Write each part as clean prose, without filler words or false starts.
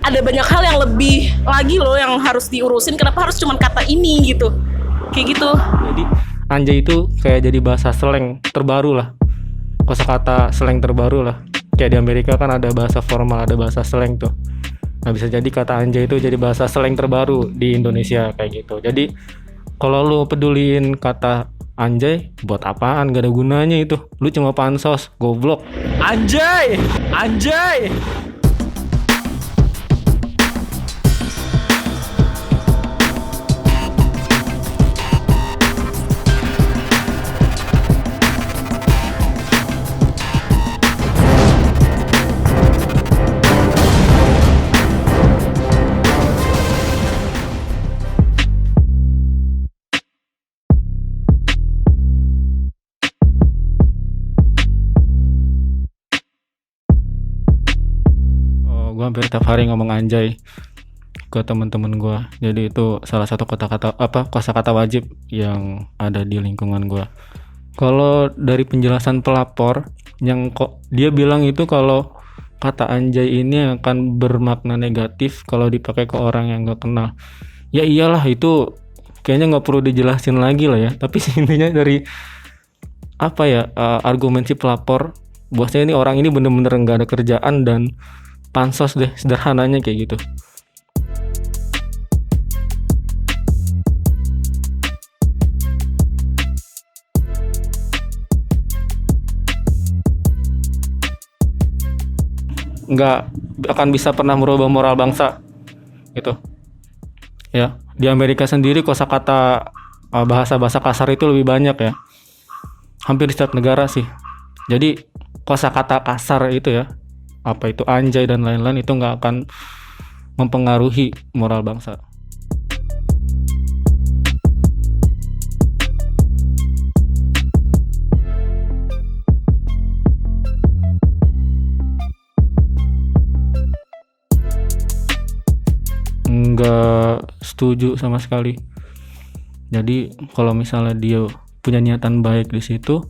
ada banyak hal yang lebih lagi loh yang harus diurusin. Kenapa harus cuma kata ini gitu? Kayak gitu. Jadi anjay itu kayak jadi bahasa slang terbaru lah, kosakata slang terbaru lah. Kayak di Amerika kan ada bahasa formal, ada bahasa slang tuh. Nah bisa jadi kata anjay itu jadi bahasa slang terbaru di Indonesia kayak gitu. Jadi kalau lu peduliin kata anjay, buat apaan? Gak ada gunanya itu. Lu cuma pansos, goblok. Anjay, anjay. Gue hampir tiap hari ngomong anjay ke teman-teman gue. Jadi itu salah satu kosakata wajib yang ada di lingkungan gue. Kalau dari penjelasan pelapor, yang kok dia bilang itu kalau kata anjay ini akan bermakna negatif kalau dipakai ke orang yang gak kenal. Ya iyalah, itu kayaknya nggak perlu dijelasin lagi lah ya. Tapi intinya dari argumen si pelapor, bahwasanya ini orang ini bener-bener nggak ada kerjaan dan pansos deh, sederhananya kayak gitu. Nggak akan bisa pernah merubah moral bangsa gitu ya. Di Amerika sendiri kosakata bahasa-bahasa kasar itu lebih banyak ya, hampir di setiap negara sih. Jadi kosakata kasar itu ya, apa itu anjay dan lain-lain, itu nggak akan mempengaruhi moral bangsa. Nggak setuju sama sekali. Jadi kalau misalnya dia punya niatan baik di situ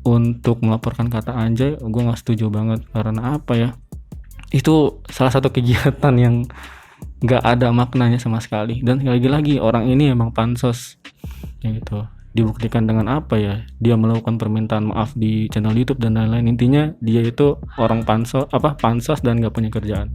untuk melaporkan kata anjay, gue nggak setuju banget. Karena apa ya, itu salah satu kegiatan yang nggak ada maknanya sama sekali. Dan lagi-lagi orang ini emang pansos ya gitu. Dibuktikan dengan apa ya, dia melakukan permintaan maaf di channel YouTube dan lain-lain. Intinya dia itu orang pansos dan nggak punya kerjaan.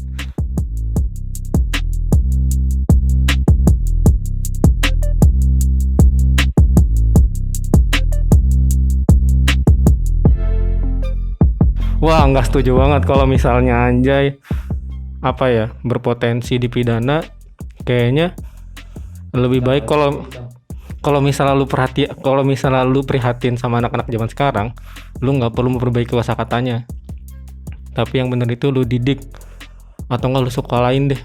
Wah, nggak setuju banget kalau misalnya anjay berpotensi dipidana. Kayaknya lebih baik kalau misalnya lu prihatin sama anak-anak zaman sekarang, lu nggak perlu memperbaiki kosakatanya. Tapi yang bener itu lu didik, atau nggak lu sekolahin deh.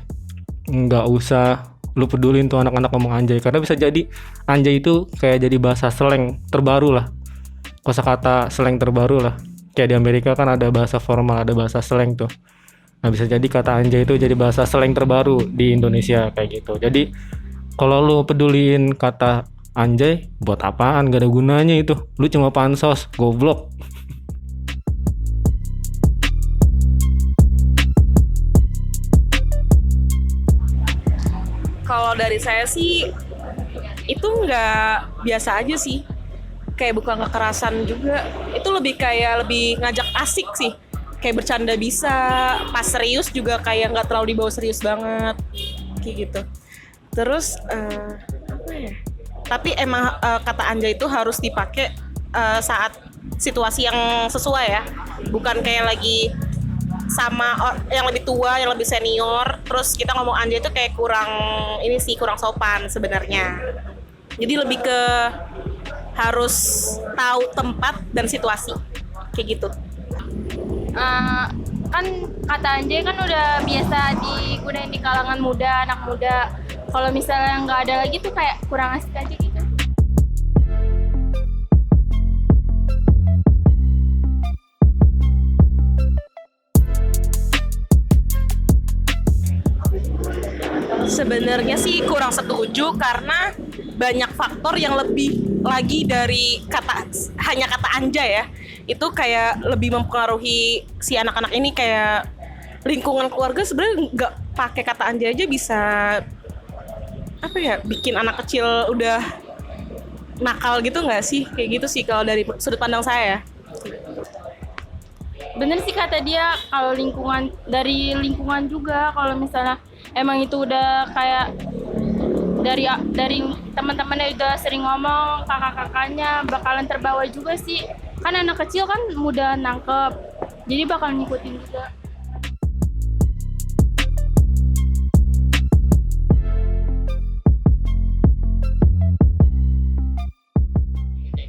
Nggak usah lu pedulin tuh anak-anak ngomong anjay, karena bisa jadi anjay itu kayak jadi bahasa slang terbaru lah, kosakata slang terbaru lah. Kayak di Amerika kan ada bahasa formal, ada bahasa slang tuh. Nah bisa jadi kata anjay itu jadi bahasa slang terbaru di Indonesia kayak gitu. Jadi kalau lu peduliin kata anjay, buat apaan? Gak ada gunanya itu. Lu cuma pansos, goblok. Kalau dari saya sih itu nggak biasa aja sih. Kayak bukan kekerasan juga, itu lebih ngajak asik sih, kayak bercanda bisa, pas serius juga kayak nggak terlalu dibawa serius banget kayak gitu. Terus tapi emang kata anjay itu harus dipakai saat situasi yang sesuai ya, bukan kayak lagi sama yang lebih tua, yang lebih senior, terus kita ngomong anjay itu kayak kurang sopan sebenarnya. Jadi lebih ke harus tahu tempat dan situasi kayak gitu. Kan kata anjay kan udah biasa digunain di kalangan muda, anak muda. Kalau misalnya nggak ada lagi tuh kayak kurang asik aja gitu. Sebenarnya sih kurang setuju karena banyak faktor yang lebih lagi dari hanya kata anjay ya. Itu kayak lebih mempengaruhi si anak-anak ini, kayak lingkungan keluarga sebenarnya pakai kata anjay aja bisa apa ya, bikin anak kecil udah nakal gitu nggak sih? Kayak gitu sih kalau dari sudut pandang saya. Bener sih kata dia, kalau lingkungan, dari lingkungan juga, kalau misalnya emang itu udah kayak dari teman-temannya udah sering ngomong, kakak-kakaknya bakalan terbawa juga sih. Kan anak kecil kan mudah nangkep, jadi bakal ngikutin juga.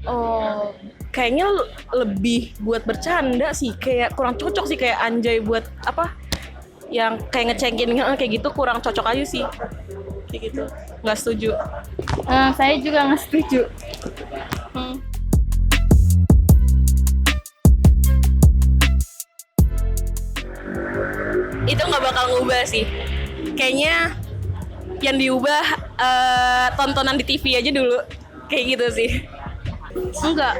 Oh, kayaknya lebih buat bercanda sih, kayak kurang cocok sih, kayak anjay buat apa? Yang kayak ngecengin kayak gitu kurang cocok aja sih. Kayak gitu. Nggak setuju. Saya juga nggak setuju. Itu nggak bakal ngubah sih. Kayaknya yang diubah tontonan di TV aja dulu. Kayak gitu sih. Enggak.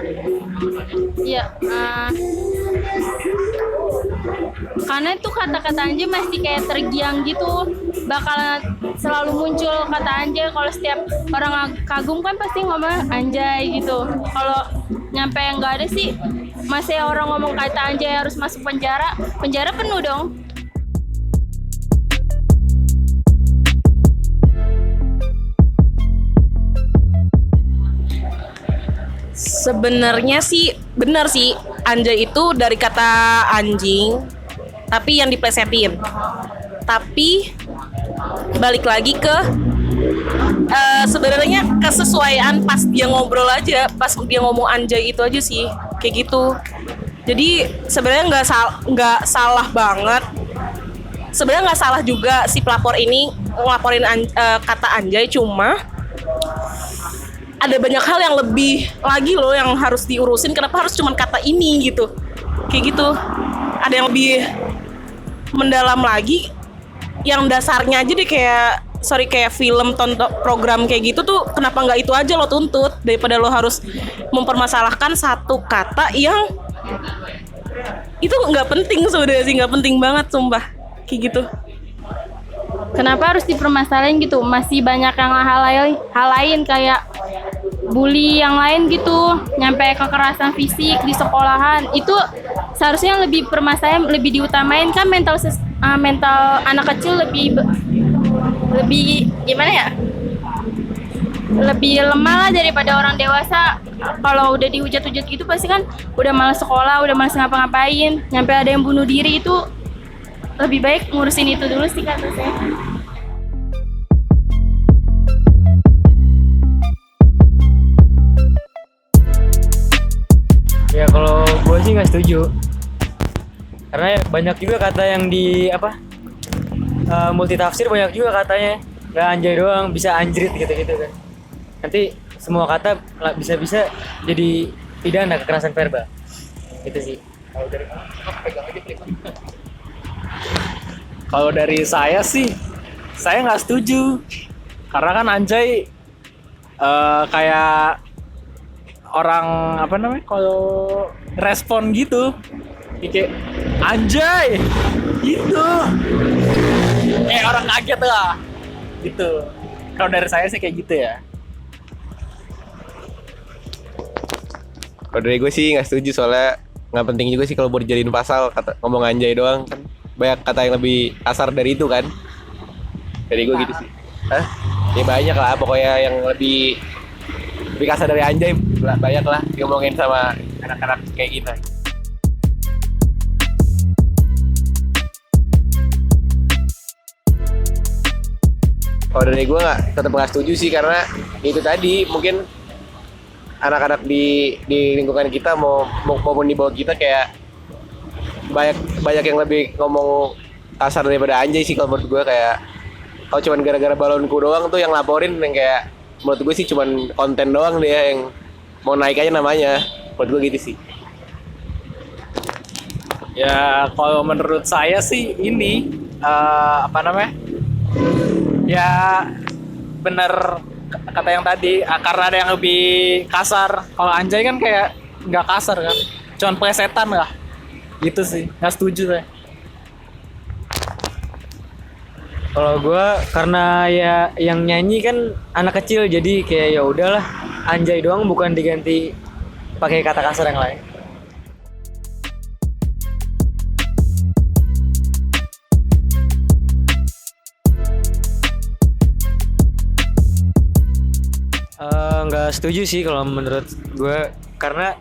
Iya. Karena itu kata-kata anjay masih kayak tergiang gitu. Bakalan selalu muncul kata anjay. Kalau setiap orang kagum kan pasti ngomong anjay gitu. Kalau nyampe yang nggak ada sih, masih orang ngomong kata anjay harus masuk penjara. Penjara penuh dong. Sebenarnya sih benar sih, anjay itu dari kata anjing, tapi yang diplesetin. Tapi balik lagi ke sebenarnya kesesuaian pas dia ngobrol aja, pas dia ngomong anjay itu aja sih, kayak gitu. Jadi sebenarnya nggak salah banget. Sebenarnya nggak salah juga si pelapor ini ngelaporin kata anjay, cuma ada banyak hal yang lebih lagi loh yang harus diurusin. Kenapa harus cuma kata ini gitu? Kayak gitu. Ada yang lebih mendalam lagi. Yang dasarnya aja deh kayak film, tonton program kayak gitu tuh, kenapa nggak itu aja lo tuntut daripada lo harus mempermasalahkan satu kata yang itu nggak penting sebenarnya sih, nggak penting banget sumpah kayak gitu. Kenapa harus dipermasalahin gitu? Masih banyak yang hal lain kayak bully yang lain gitu, nyampe kekerasan fisik di sekolahan. Itu seharusnya lebih permasalahan, lebih diutamain kan. Mental anak kecil lebih gimana ya? Lebih lemah lah daripada orang dewasa. Kalau udah dihujat-hujat gitu pasti kan udah malas sekolah, udah malas ngapa-ngapain. Nyampe ada yang bunuh diri, itu lebih baik ngurusin itu dulu sih kata saya. Ya kalau gue sih nggak setuju, karena banyak juga kata yang di multitafsir, banyak juga katanya nggak anjay doang, bisa anjrit gitu-gitu kan. Nanti semua kata bisa jadi pidana kekerasan verbal. Itu sih. Kalau dari saya sih, saya nggak setuju, karena kan anjay kayak orang apa namanya, kalau respon gitu kayak anjay gitu, orang kaget lah gitu. Kalau dari saya sih kayak gitu ya. Kalau dari gue sih nggak setuju, soalnya nggak penting juga sih kalau buat dijadiin pasal kata ngomong anjay doang kan. Banyak kata yang lebih kasar dari itu kan. Dari gue gitu sih. Ya banyak lah pokoknya yang lebih kasar dari anjay, banyak lah diomongin sama anak-anak kayak kita. Kalau dari gue tetap nggak setuju sih, karena itu tadi mungkin anak-anak di lingkungan kita maupun di bawah kita kayak banyak yang lebih ngomong kasar daripada anjay sih. Kalau menurut gue kayak kalau cuman gara-gara balonku doang tuh yang laporin, yang kayak menurut gue sih cuman konten doang dia yang mau naik aja namanya. Menurut gue gitu sih. Ya kalau menurut saya sih ini ya bener kata yang tadi, karena ada yang lebih kasar. Kalau anjay kan kayak nggak kasar kan, cuman plesetan lah gitu sih. Nggak setuju saya. Kalau gue karena ya yang nyanyi kan anak kecil jadi kayak ya udahlah anjay doang bukan diganti pakai kata kasar yang lain. Nggak setuju sih kalau menurut gue karena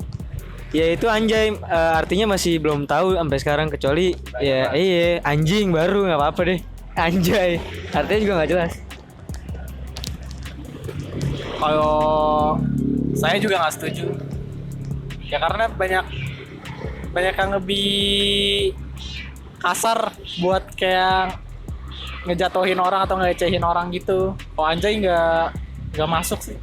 ya itu anjay artinya masih belum tahu sampai sekarang kecuali ya iya anjing baru nggak apa-apa deh anjay artinya juga nggak jelas. Kalau saya juga nggak setuju. Ya karena banyak yang lebih kasar buat kayak ngejatuhin orang atau ngecehin orang gitu. Kalau anjay nggak masuk sih.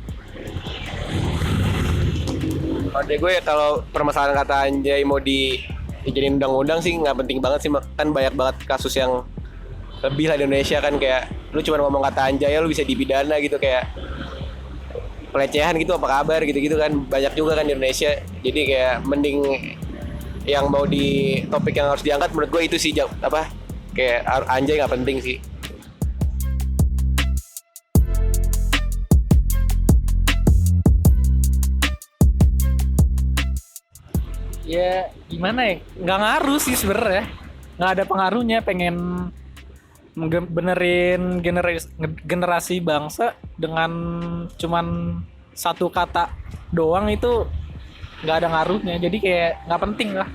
Kalau dari gue ya kalau permasalahan kata anjay mau dijadiin undang-undang sih nggak penting banget sih, kan banyak banget kasus yang lebih lah di Indonesia kan, kayak lu cuma ngomong kata anjay lu bisa dipidana gitu, kayak pelecehan gitu apa kabar gitu-gitu kan banyak juga kan di Indonesia. Jadi kayak mending yang mau di topik yang harus diangkat menurut gue itu sih apa kayak anjay nggak penting sih. Ya gimana ya, nggak ngaruh sih sebenarnya, nggak ada pengaruhnya. Pengen benerin generasi bangsa dengan cuman satu kata doang itu nggak ada ngaruhnya, jadi kayak nggak penting lah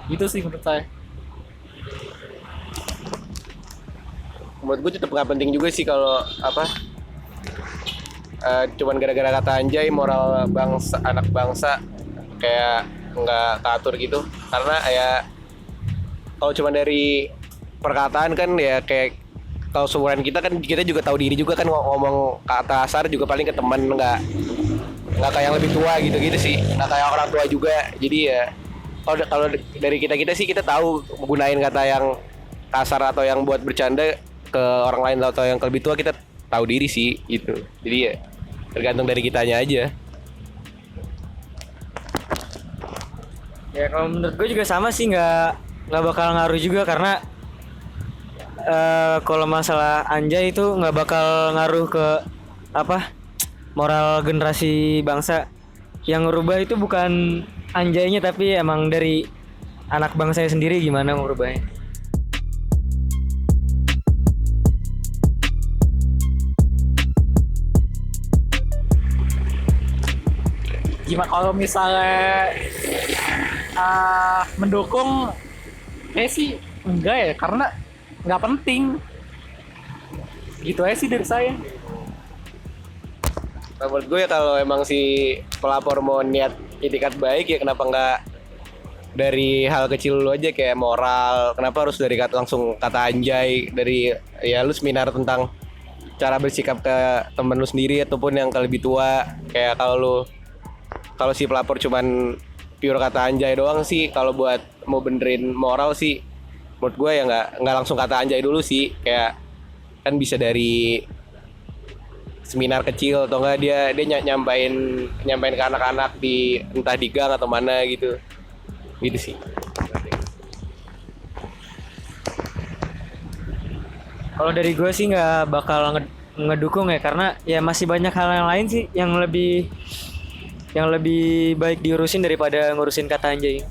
gitu sih menurut saya. Menurut gue tetap nggak penting juga sih kalau apa cuman gara-gara kata anjay moral bangsa anak bangsa kayak nggak teratur gitu, karena ya kalau cuma dari perkataan kan ya kayak kalau seumuran kita kan kita juga tahu diri juga kan ngomong kata kasar juga paling ke teman, nggak kayak yang lebih tua gitu sih, nggak kayak orang tua juga. Jadi ya kalau dari kita sih kita tahu gunain kata yang kasar atau yang buat bercanda ke orang lain atau yang lebih tua, kita tahu diri sih gitu. Jadi ya tergantung dari kitanya aja. Ya kalau menurut gue juga sama sih nggak bakal ngaruh juga karena kalau masalah anjay itu nggak bakal ngaruh ke apa moral generasi bangsa. Yang ngerubah itu bukan anjaynya tapi emang dari anak bangsanya sendiri gimana ngerubahnya. Gimana kalau misalnya mendukung, sih enggak ya, karena nggak penting gitu aja sih dari saya. Nah, menurut gue ya kalau emang si pelapor mau niat itikat baik ya kenapa nggak dari hal kecil lu aja kayak moral, kenapa harus dari langsung kata anjay, dari ya lu seminar tentang cara bersikap ke temen lu sendiri ataupun yang lebih tua. Kayak kalau si pelapor cuman pure kata anjay doang sih, kalau buat mau benerin moral sih menurut gue ya nggak langsung kata anjay dulu sih, kayak kan bisa dari seminar kecil atau enggak dia nyampain ke anak-anak di entah di gang atau mana gitu sih. Kalau dari gue sih nggak bakal ngedukung ya karena ya masih banyak hal yang lain sih yang lebih baik diurusin daripada ngurusin kata anjay.